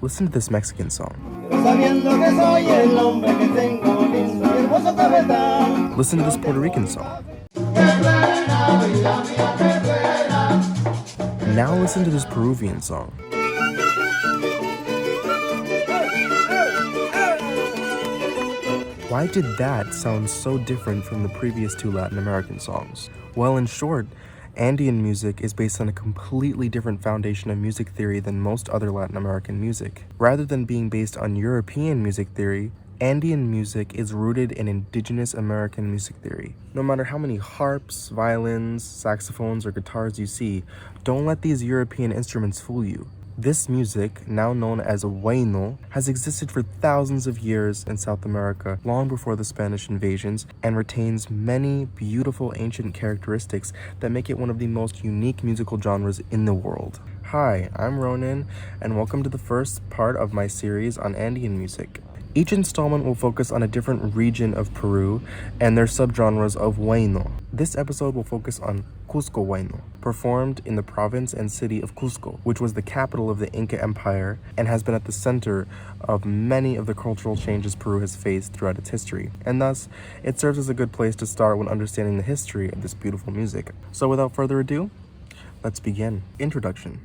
Listen to this Mexican song. Listen to this Puerto Rican song. Now listen to this Peruvian song. Why did that sound so different from the previous two Latin American songs? Well, in short, Andean music is based on a completely different foundation of music theory than most other Latin American music. Rather than being based on European music theory, Andean music is rooted in Indigenous American music theory. No matter how many harps, violins, saxophones, or guitars you see, don't let these European instruments fool you. This music, now known as Huayno, has existed for thousands of years in South America, long before the Spanish invasions, and retains many beautiful ancient characteristics that make it one of the most unique musical genres in the world. Hi, I'm Ronan, and welcome to the first part of my series on Andean music. Each installment will focus on a different region of Peru and their subgenres of Huayno. This episode will focus on Cusco Huayno, performed in the province and city of Cusco, which was the capital of the Inca Empire and has been at the center of many of the cultural changes Peru has faced throughout its history, and thus it serves as a good place to start when understanding the history of this beautiful music. So without further ado, let's begin. Introduction.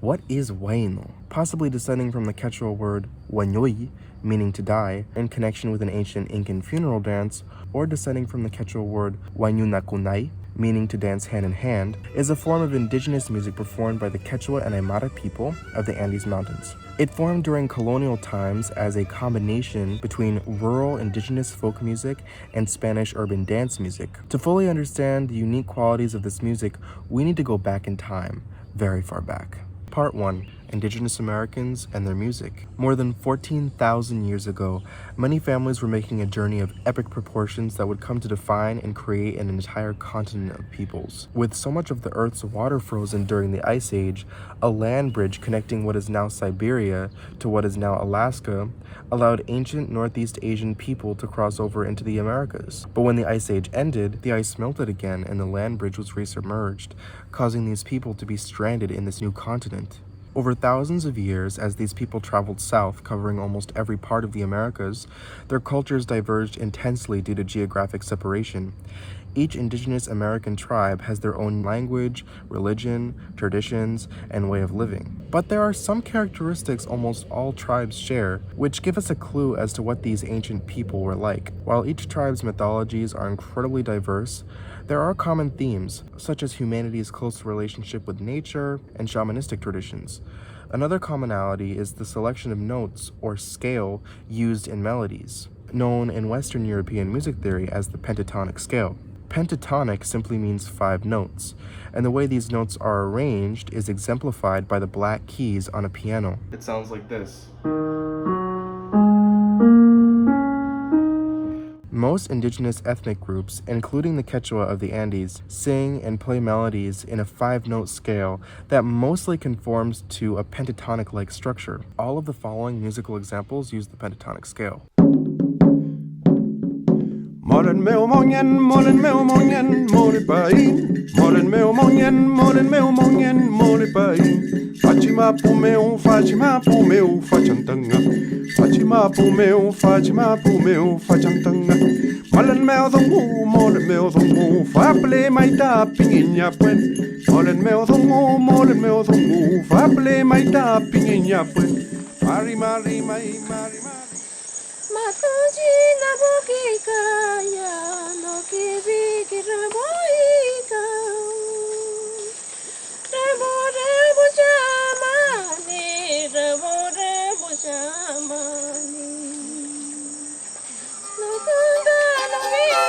What is Huayno? Possibly descending from the Quechua word Huaynoy, meaning to die, in connection with an ancient Incan funeral dance, or descending from the Quechua word Huaynunakunay, meaning to dance hand in hand, is a form of indigenous music performed by the Quechua and Aymara people of the Andes Mountains. It formed during colonial times as a combination between rural indigenous folk music and Spanish urban dance music. To fully understand the unique qualities of this music, we need to go back in time, very far back. Part 1. Indigenous Americans and their music. More than 14,000 years ago, many families were making a journey of epic proportions that would come to define and create an entire continent of peoples. With so much of the Earth's water frozen during the Ice Age, a land bridge connecting what is now Siberia to what is now Alaska allowed ancient Northeast Asian people to cross over into the Americas. But when the Ice Age ended, the ice melted again and the land bridge was resubmerged, causing these people to be stranded in this new continent. Over thousands of years, as these people traveled south, covering almost every part of the Americas, their cultures diverged intensely due to geographic separation. Each indigenous American tribe has their own language, religion, traditions, and way of living. But there are some characteristics almost all tribes share, which give us a clue as to what these ancient people were like. While each tribe's mythologies are incredibly diverse, there are common themes, such as humanity's close relationship with nature and shamanistic traditions. Another commonality is the selection of notes or scale used in melodies, known in Western European music theory as the pentatonic scale. Pentatonic simply means 5 notes, and the way these notes are arranged is exemplified by the black keys on a piano. It sounds like this. Most indigenous ethnic groups, including the Quechua of the Andes, sing and play melodies in a 5-note scale that mostly conforms to a pentatonic-like structure. All of the following musical examples use the pentatonic scale. Moren meu mongen, more pain. Moren meu mongen, more pain. Fatima pro meu, facantanga. Fatima pro meu, facantanga. Moren meu dongu, faple maita pinginya puen. Moren meu dongu, faple maita pinginya puen. Mari. Matuji na bukika ya no kibi kirboika rebo chamani no kunda no bibi.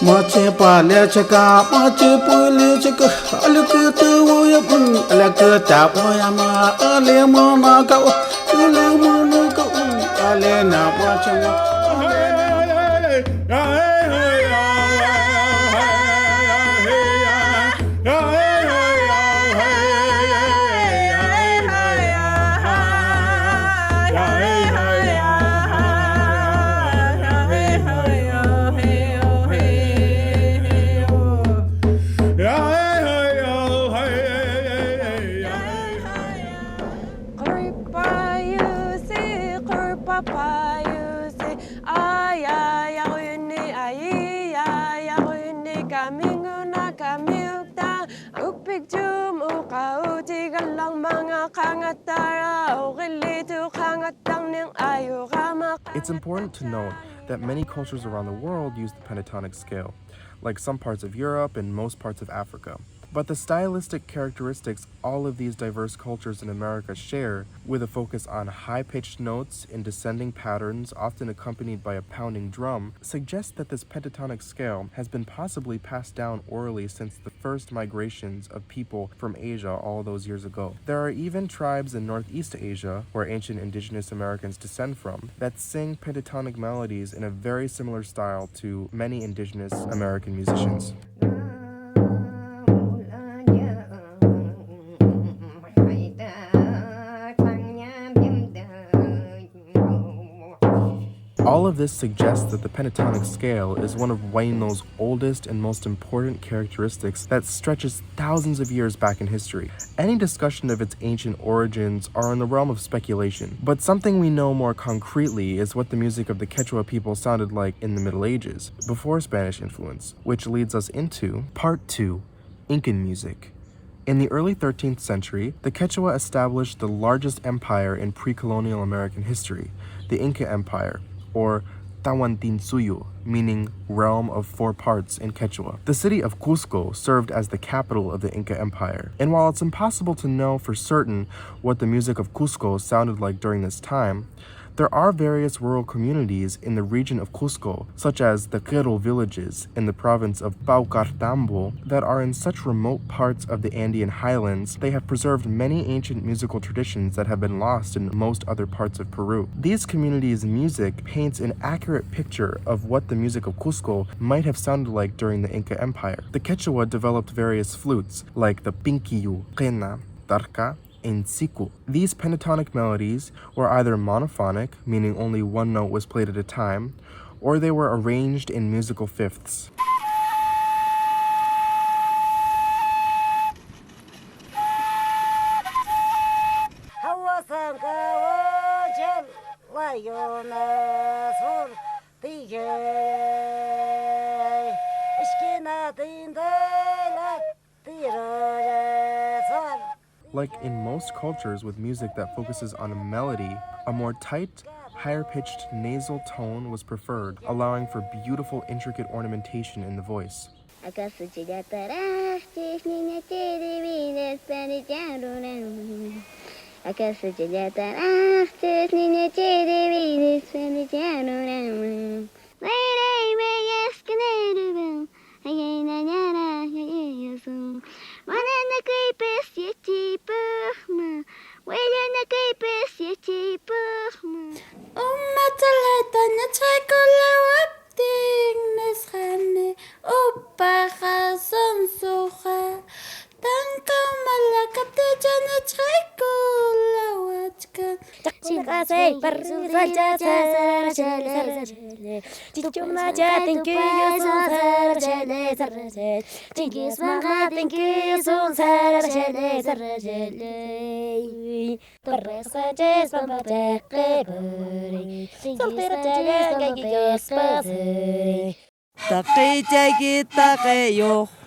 Mace pale chaka, mace pule chaka, alakata woya pun, alakata woya ma, ale mana kau, ale na wacha. It's important to note that many cultures around the world use the pentatonic scale, like some parts of Europe and most parts of Africa. But the stylistic characteristics all of these diverse cultures in America share, with a focus on high-pitched notes in descending patterns often accompanied by a pounding drum, suggest that this pentatonic scale has been possibly passed down orally since the first migrations of people from Asia all those years ago. There are even tribes in Northeast Asia, where ancient indigenous Americans descend from, that sing pentatonic melodies in a very similar style to many indigenous American musicians. All of this suggests that the pentatonic scale is one of Huayno's oldest and most important characteristics that stretches thousands of years back in history. Any discussion of its ancient origins are in the realm of speculation, but something we know more concretely is what the music of the Quechua people sounded like in the Middle Ages, before Spanish influence, which leads us into Part 2, Incan music. In the early 13th century, the Quechua established the largest empire in pre-colonial American history, the Inca Empire, or Tawantinsuyo, meaning realm of four parts in Quechua. The city of Cusco served as the capital of the Inca Empire. And while it's impossible to know for certain what the music of Cusco sounded like during this time, there are various rural communities in the region of Cusco, such as the Quero villages in the province of Paucartambo, that are in such remote parts of the Andean highlands, they have preserved many ancient musical traditions that have been lost in most other parts of Peru. These communities' music paints an accurate picture of what the music of Cusco might have sounded like during the Inca Empire. The Quechua developed various flutes, like the pinquiyu, quena, tarca, and siku. These pentatonic melodies were either monophonic, meaning only one note was played at a time, or they were arranged in musical fifths. Like in most cultures with music that focuses on a melody, a more tight, higher-pitched nasal tone was preferred, allowing for beautiful, intricate ornamentation in the voice.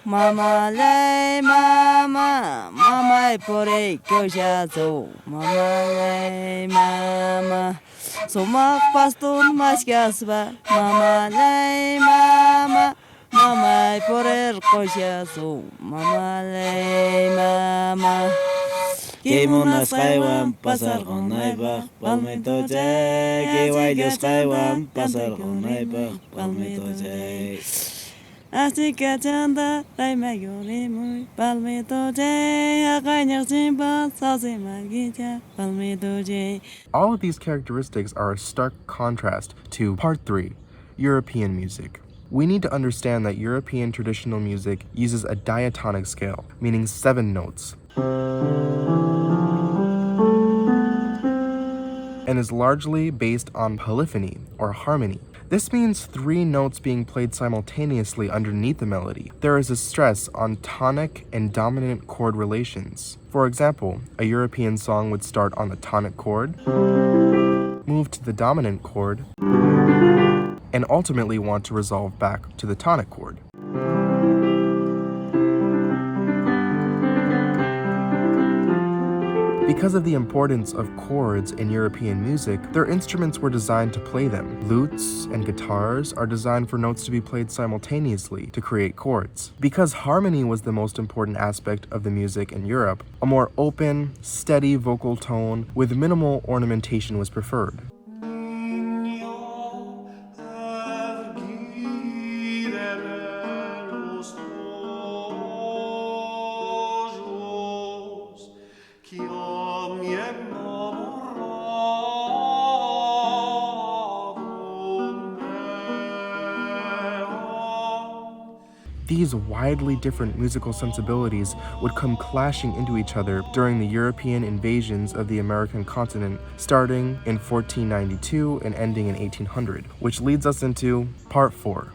Mama lay mama, mama pore koshazo, mama lay mama. Somak pastor maskasba, mama lay mama, mama pore koshazo, mama lay mama. Kimunas kaiwan pasar gonaiba, palmito jay, kiwayos kaiwan pasar gonaiba, palmito jay. Así que chanda, ay me lloré muy, palmito jay, agañar simba, salsi maguilla, palmito jay. All of these characteristics are a stark contrast to Part 3, European music. We need to understand that European traditional music uses a diatonic scale, meaning 7 notes, and is largely based on polyphony, or harmony. This means 3 notes being played simultaneously underneath the melody. There is a stress on tonic and dominant chord relations. For example, a European song would start on the tonic chord, move to the dominant chord, and ultimately want to resolve back to the tonic chord. Because of the importance of chords in European music, their instruments were designed to play them. Lutes and guitars are designed for notes to be played simultaneously to create chords. Because harmony was the most important aspect of the music in Europe, a more open, steady vocal tone with minimal ornamentation was preferred. These widely different musical sensibilities would come clashing into each other during the European invasions of the American continent, starting in 1492 and ending in 1800, which leads us into Part 4,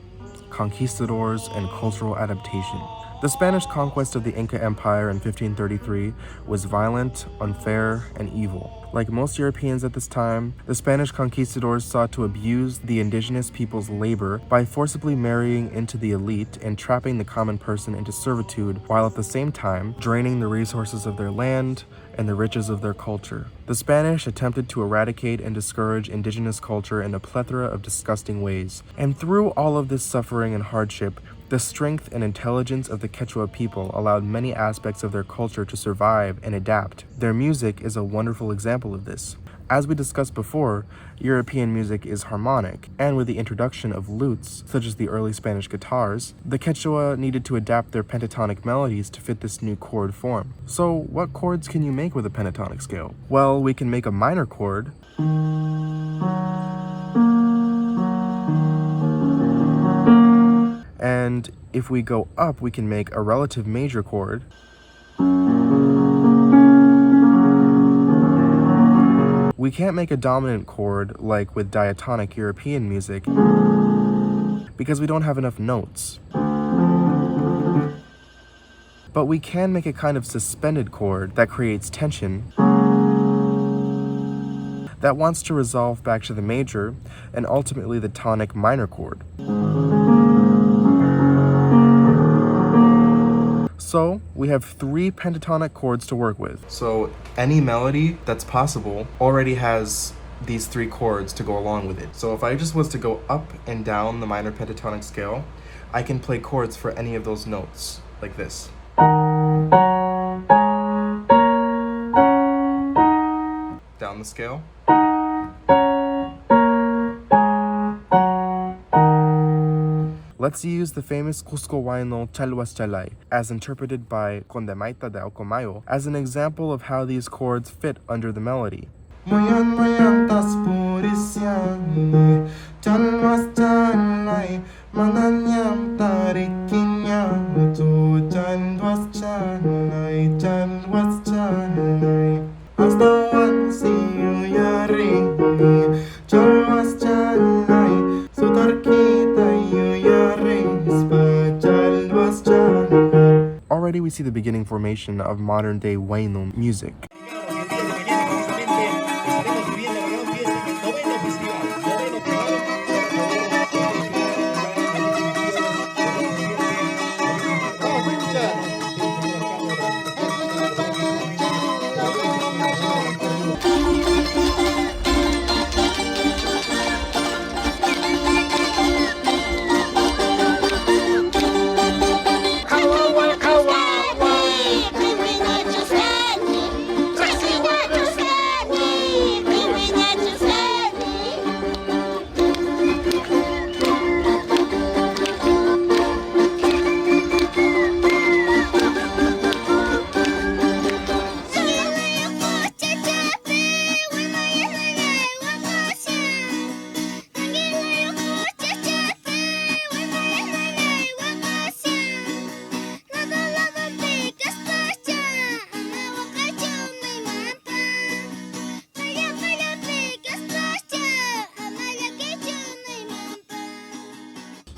Conquistadors and Cultural Adaptation. The Spanish conquest of the Inca Empire in 1533 was violent, unfair, and evil. Like most Europeans at this time, the Spanish conquistadors sought to abuse the indigenous people's labor by forcibly marrying into the elite and trapping the common person into servitude, while at the same time draining the resources of their land and the riches of their culture. The Spanish attempted to eradicate and discourage indigenous culture in a plethora of disgusting ways. And through all of this suffering and hardship, the strength and intelligence of the Quechua people allowed many aspects of their culture to survive and adapt. Their music is a wonderful example of this. As we discussed before, European music is harmonic, and with the introduction of lutes, such as the early Spanish guitars, the Quechua needed to adapt their pentatonic melodies to fit this new chord form. So, what chords can you make with a pentatonic scale? Well, we can make a minor chord, and if we go up, we can make a relative major chord, we can't make a dominant chord like with diatonic European music because we don't have enough notes. But we can make a kind of suspended chord that creates tension that wants to resolve back to the major and ultimately the tonic minor chord. So, we have 3 pentatonic chords to work with. So, any melody that's possible already has these 3 chords to go along with it. So, if I just was to go up and down the minor pentatonic scale, I can play chords for any of those notes, like this. Down the scale. Let's use the famous Cusco Huayno Chalwas Chalay, as interpreted by Condemaita de Alcomayo, as an example of how these chords fit under the melody. Already we see the beginning formation of modern-day Huayno music.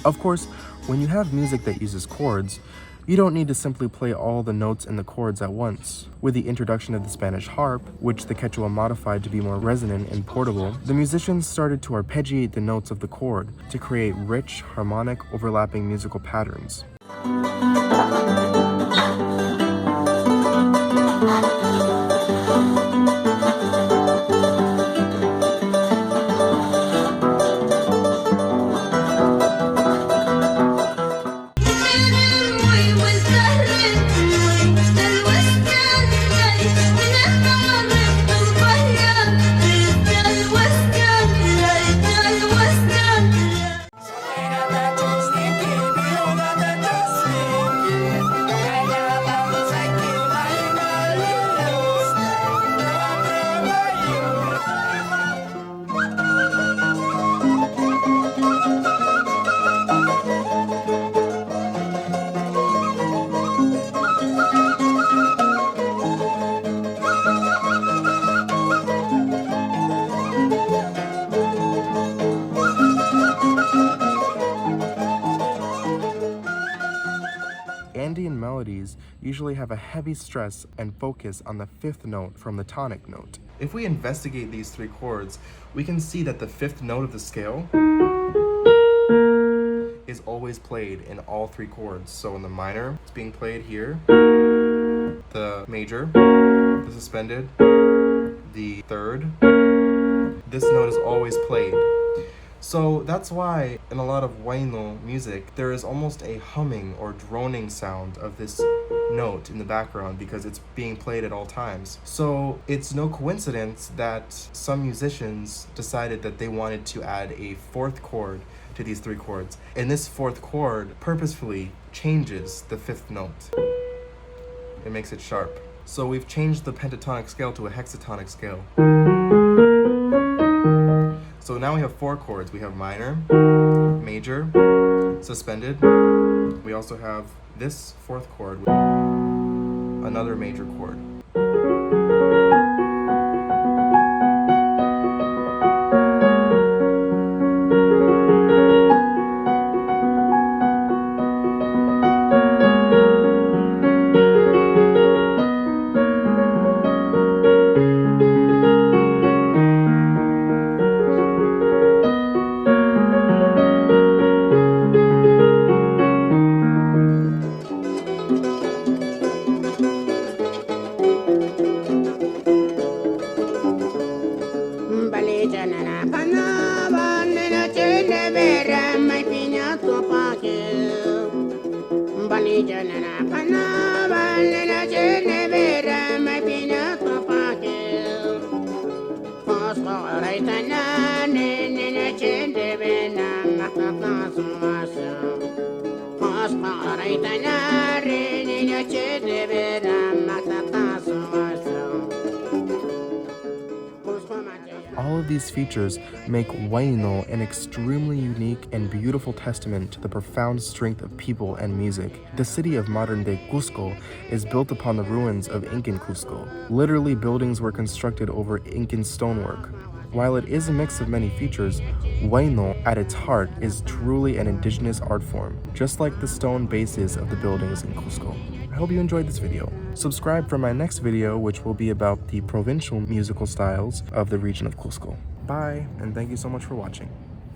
Of course, when you have music that uses chords, You don't need to simply play all the notes and the chords at once. With the introduction of the Spanish harp, which the Quechua modified to be more resonant and portable, the musicians started to arpeggiate the notes of the chord to create rich, harmonic, overlapping musical patterns. Andean melodies usually have a heavy stress and focus on the fifth note from the tonic note. If we investigate these three chords, we can see that the fifth note of the scale is always played in all three chords. So in the minor, it's being played here, the major, the suspended, the third. This note is always played. So that's why in a lot of Huayno music, there is almost a humming or droning sound of this note in the background because it's being played at all times. So it's no coincidence that some musicians decided that they wanted to add a fourth chord to these three chords. And this fourth chord purposefully changes the fifth note. It makes it sharp. So we've changed the pentatonic scale to a hexatonic scale. So now we have four chords. We have minor, major, suspended. We also have this fourth chord, another major chord. All of these features make Huayno an extremely unique and beautiful testament to the profound strength of people and music. The city of modern-day Cusco is built upon the ruins of Incan Cusco. Literally, buildings were constructed over Incan stonework. While it is a mix of many features, Huayno at its heart is truly an indigenous art form, just like the stone bases of the buildings in Cusco. I hope you enjoyed this video. Subscribe for my next video, which will be about the provincial musical styles of the region of Cusco. Bye, and thank you so much for watching.